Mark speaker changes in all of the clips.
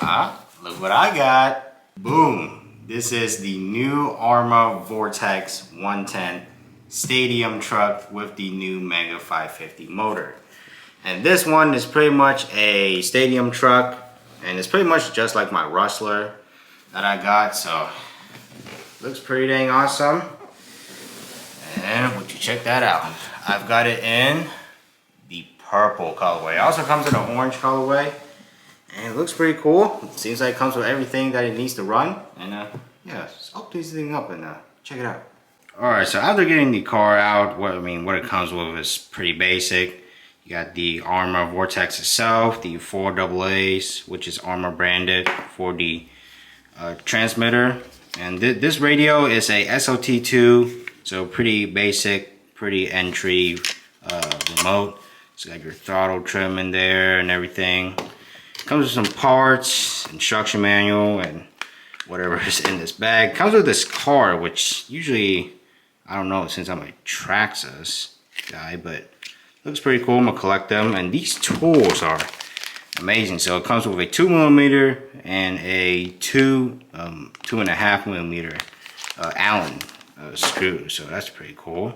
Speaker 1: Look what I got. Boom. This is the new arrma Vortex 110 stadium truck with the new Mega 550 motor. And this one is pretty much a stadium truck, and it's pretty much just like my Rustler that I got, so looks pretty dang awesome. And would you check that out? I've got it in the purple colorway. It also comes in an orange colorway, and it looks pretty cool. It seems like it comes with everything that it needs to run. And yeah, let's open this thing up and check it out. Alright, so after getting the car out, what it comes with is pretty basic. You got the arrma Vortex itself, the 4 AA's, which is arrma branded, for the transmitter. And this radio is a SOT2, so pretty basic, pretty entry remote. It's got your throttle trim in there and everything. Comes with some parts, instruction manual, and whatever is in this bag. Comes with this card, which usually, I don't know, since I'm a Traxxas guy, but looks pretty cool. I'm gonna collect them, and these tools are amazing. So it comes with a 2mm and a 2.5mm Allen screw. So that's pretty cool.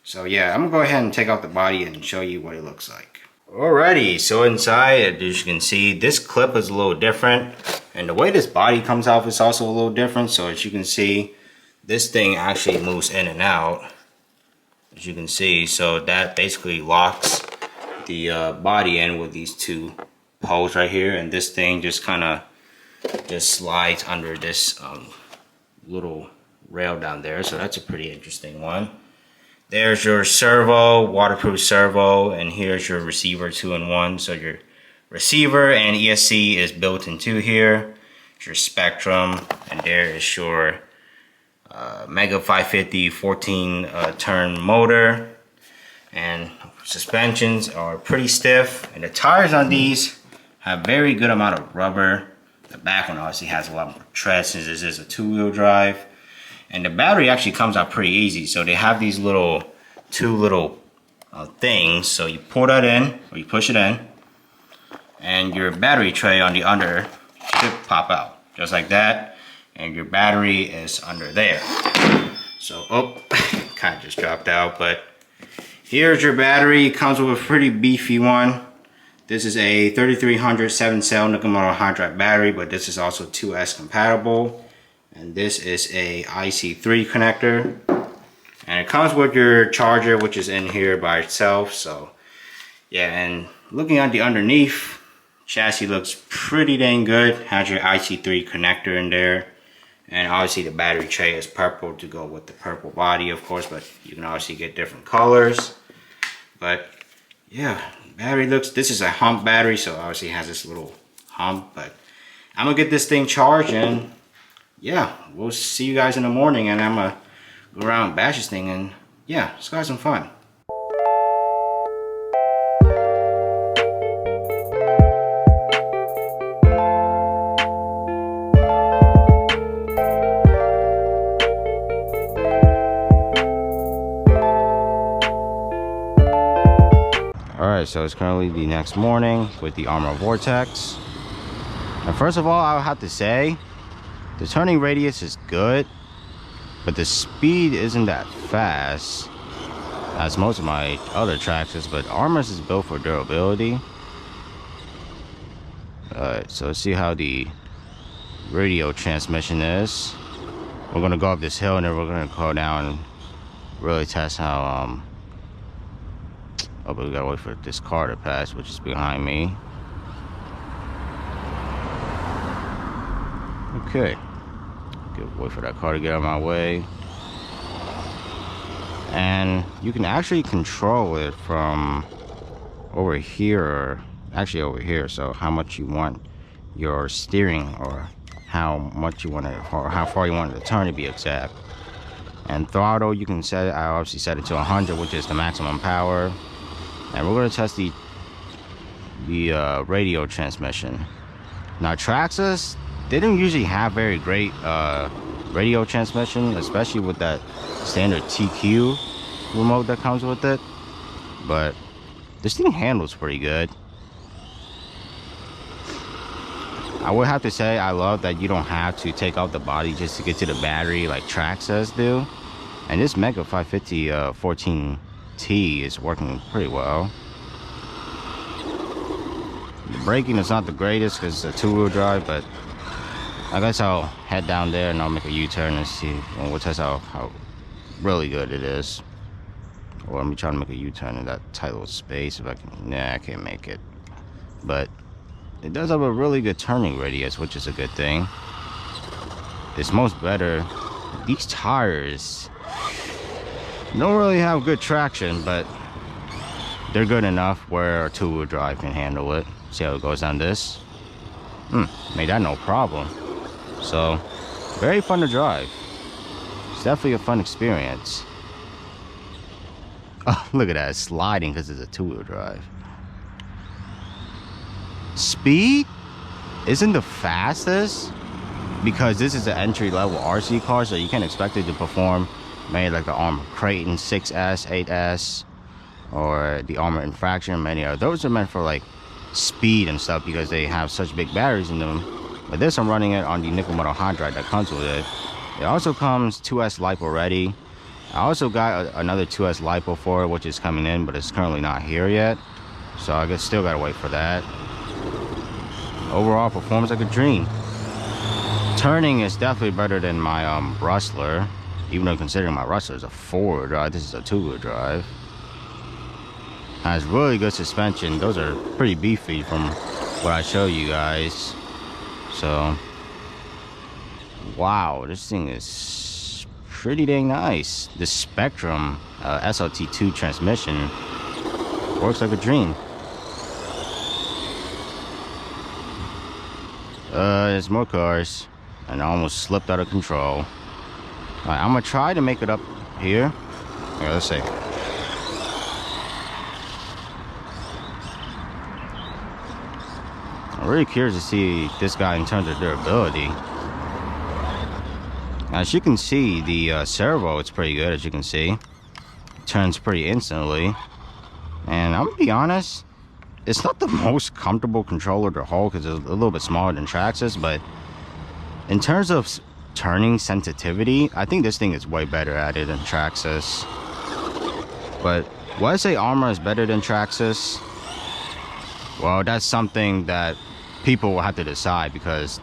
Speaker 1: So yeah, I'm gonna go ahead and take out the body and show you what it looks like. Alrighty, so inside, as you can see, this clip is a little different, and the way this body comes off is also a little different. So as you can see, this thing actually moves in and out, as you can see. So that basically locks the body in with these two poles right here, and this thing just kind of slides under this little rail down there. So that's a pretty interesting one. There's your servo, waterproof servo, and here's your receiver 2-in-1. So your receiver and ESC is built into here. It's your Spectrum, and there is your Mega 550 14 turn motor. And suspensions are pretty stiff, and the tires on these have very good amount of rubber. The back one obviously has a lot more tread since this is a 2-wheel drive. And the battery actually comes out pretty easy. So they have these two little things. So you pull that in, or you push it in, and your battery tray on the under should pop out, just like that. And your battery is under there. So, kind of just dropped out, but here's your battery. It comes with a pretty beefy one. This is a 3300 7-cell nickel-metal hydride battery, but this is also 2S compatible. And this is a IC3 connector. And it comes with your charger, which is in here by itself. So, yeah, and looking at the underneath, chassis looks pretty dang good. Has your IC3 connector in there. And obviously the battery tray is purple to go with the purple body, of course, but you can obviously get different colors. But yeah, battery looks, this is a hump battery, so obviously it has this little hump. But I'm gonna get this thing charged, and yeah, we'll see you guys in the morning, and I'm gonna go around and bash this thing, and yeah, let's go have some fun. Alright, so it's currently the next morning with the arrma Vortex. And first of all, I would have to say, the turning radius is good, but the speed isn't that fast as most of my other Traxxas, but arrma's is built for durability. Alright, so let's see how the radio transmission is. We're gonna go up this hill, and then we're gonna go down and really test how oh, but we gotta wait for this car to pass, which is behind me. Okay. Wait for that car to get out of my way. And you can actually control it from over here, or actually over here. So how much you want your steering, or how much you want it, or how far you want it to turn, to be exact. And throttle, you can set it, I obviously set it to 100, which is the maximum power. And we're going to test the radio transmission. Now Traxxas, they don't usually have very great radio transmission, especially with that standard TQ remote that comes with it. But this thing handles pretty good. I would have to say I love that you don't have to take out the body just to get to the battery like Traxxas do. And this Mega 550 14T is working pretty well. The braking is not the greatest because it's a two-wheel drive, but I guess I'll head down there and I'll make a U-turn and see. And we'll test out how really good it is. Or let me try to make a U-turn in that tight little space if I can. Nah, I can't make it. But it does have a really good turning radius, which is a good thing. It's most better. These tires don't really have good traction, but they're good enough where a two-wheel drive can handle it. See how it goes on this? Made that no problem. So, very fun to drive. It's definitely a fun experience. Oh, look at that, it's sliding because it's a two-wheel drive. Speed isn't the fastest because this is an entry-level RC car, so you can't expect it to perform maybe like the Arrma Kraton 6S, 8S, or the Arrma Infraction. Many of those are meant for like speed and stuff because they have such big batteries in them. But this, I'm running it on the nickel metal hydride that comes with it. It also comes 2S LiPo ready. I also got another 2S LiPo for it, which is coming in, but it's currently not here yet. So I guess still gotta wait for that. Overall, performs like a dream. Turning is definitely better than my Rustler, even though considering my Rustler is a four-wheel drive, this is a two-wheel drive. Has really good suspension. Those are pretty beefy from what I show you guys. So, wow, this thing is pretty dang nice. The Spectrum SLT2 transmission works like a dream. There's more cars, and I almost slipped out of control. Alright, I'm gonna try to make it up here. Yeah, let's see. I'm really curious to see this guy in terms of durability. As you can see, the servo, it's pretty good, as you can see. It turns pretty instantly. And I'm gonna be honest, it's not the most comfortable controller to hold because it's a little bit smaller than Traxxas, but in terms of turning sensitivity, I think this thing is way better at it than Traxxas. But would I say Arrma is better than Traxxas? Well, that's something that people will have to decide because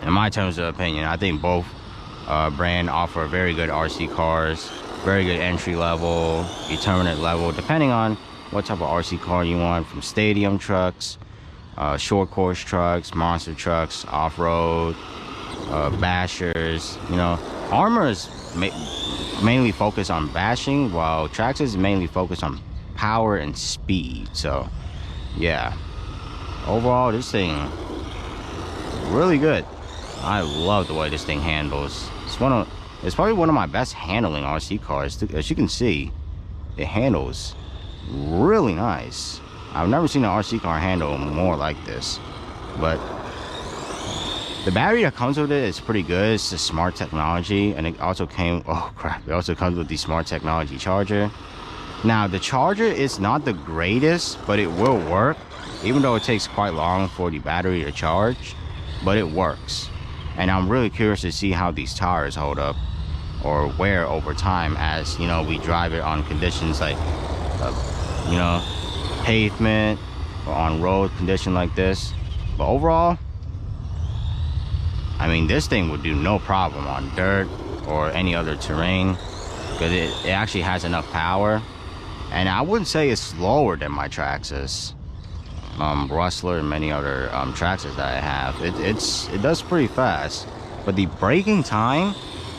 Speaker 1: in my terms of opinion, I think both brand offer very good RC cars, very good entry level, determinate level, depending on what type of RC car you want, from stadium trucks, short course trucks, monster trucks, off-road, bashers. You know, Arrma is mainly focused on bashing, while Traxxas is mainly focused on power and speed. So yeah, overall this thing really good. I love the way this thing handles. It's probably one of my best handling RC cars. As you can see, it handles really nice. I've never seen an RC car handle more like this. But the battery that comes with it is pretty good. It's the smart technology, and it also came, oh crap, it also comes with the smart technology charger. Now the charger is not the greatest, but it will work, even though it takes quite long for the battery to charge, but it works. And I'm really curious to see how these tires hold up or wear over time, as you know, we drive it on conditions like you know, pavement or on road condition like this. But overall, I mean, this thing would do no problem on dirt or any other terrain because it actually has enough power. And I wouldn't say it's slower than my Traxxas, Rustler, and many other Traxxas that I have. It does pretty fast, but the braking time,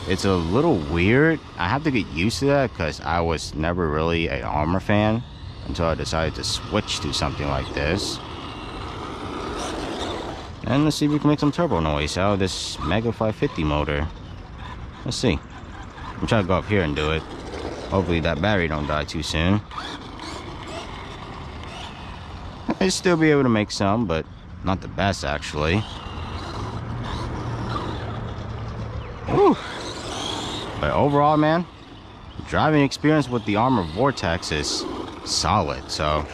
Speaker 1: it's a little weird. I have to get used to that because I was never really an Arrma fan until I decided to switch to something like this. And let's see if we can make some turbo noise out of this Mega 550 motor. Let's see. I'm trying to go up here and do it. Hopefully that battery don't die too soon. I'd still be able to make some, but not the best actually. Whew. But overall, man, driving experience with the Arrma Vorteks is solid. So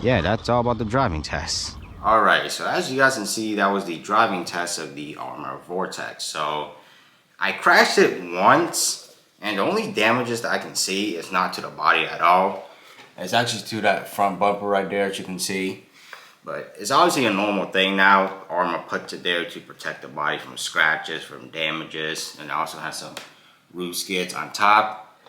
Speaker 1: yeah, that's all about the driving test. Alright, so as you guys can see, that was the driving test of the Arrma Vortex. So I crashed it once, and the only damages that I can see is not to the body at all. It's actually to that front bumper right there, as you can see. But it's obviously a normal thing now. Arrma puts it there to protect the body from scratches, from damages, and it also has some roof skids on top.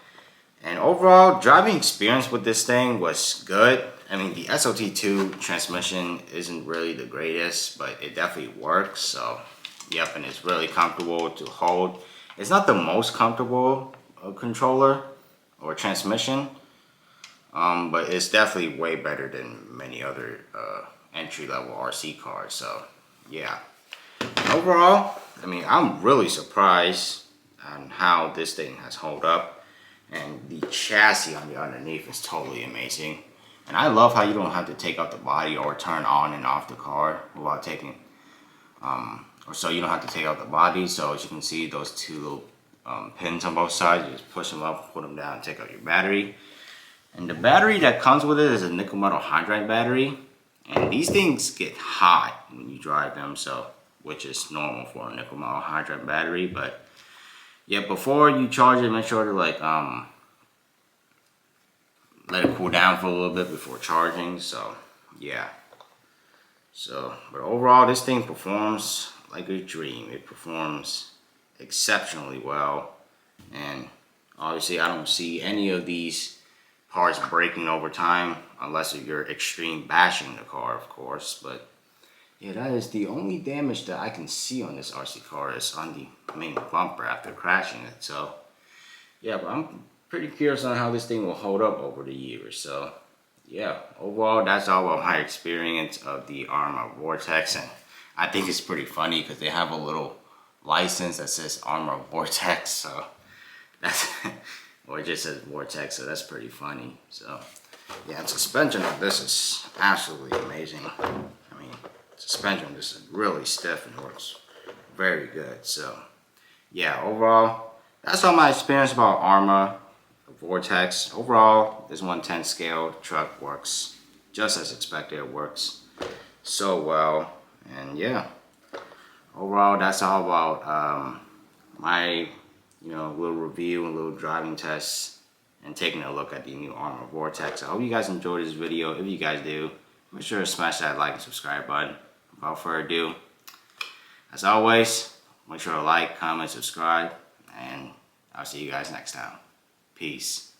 Speaker 1: And overall, driving experience with this thing was good. I mean, the SOT2 transmission isn't really the greatest, but it definitely works. So, yep, and it's really comfortable to hold. It's not the most comfortable controller or transmission, but it's definitely way better than many other entry-level RC cars. So, yeah. Overall, I mean, I'm really surprised on how this thing has held up. And the chassis on the underneath is totally amazing. And I love how you don't have to take out the body or turn on and off the car without taking, or so you don't have to take out the body. So as you can see, those two little pins on both sides, you just push them up, put them down, take out your battery. And the battery that comes with it is a nickel metal hydride battery. And these things get hot when you drive them, so which is normal for a nickel metal hydride battery. But yeah, before you charge it, make sure to like let it cool down for a little bit before charging. So yeah, so but overall this thing performs like a dream. It performs exceptionally well, and obviously I don't see any of these parts breaking over time unless you're extreme bashing the car, of course. But yeah, that is the only damage that I can see on this RC car is on the main bumper after crashing it. So yeah, but I'm pretty curious on how this thing will hold up over the years. So yeah, overall that's all about my experience of the Arrma Vortex. And I think it's pretty funny because they have a little license that says Arrma Vortex, so that's or it just says Vortex, so that's pretty funny. So yeah, the suspension of this is absolutely amazing. I mean, suspension on this is really stiff and works very good. So yeah, overall that's all my experience about Arrma Vortex. Overall, this 110 scale truck works just as expected. It works so well. And yeah, overall that's all about my little review and little driving tests and taking a look at the new Arrma Vortex. I hope you guys enjoyed this video. If you guys do, make sure to smash that like and subscribe button. Without further ado, as always, make sure to like, comment, subscribe, and I'll see you guys next time. Peace.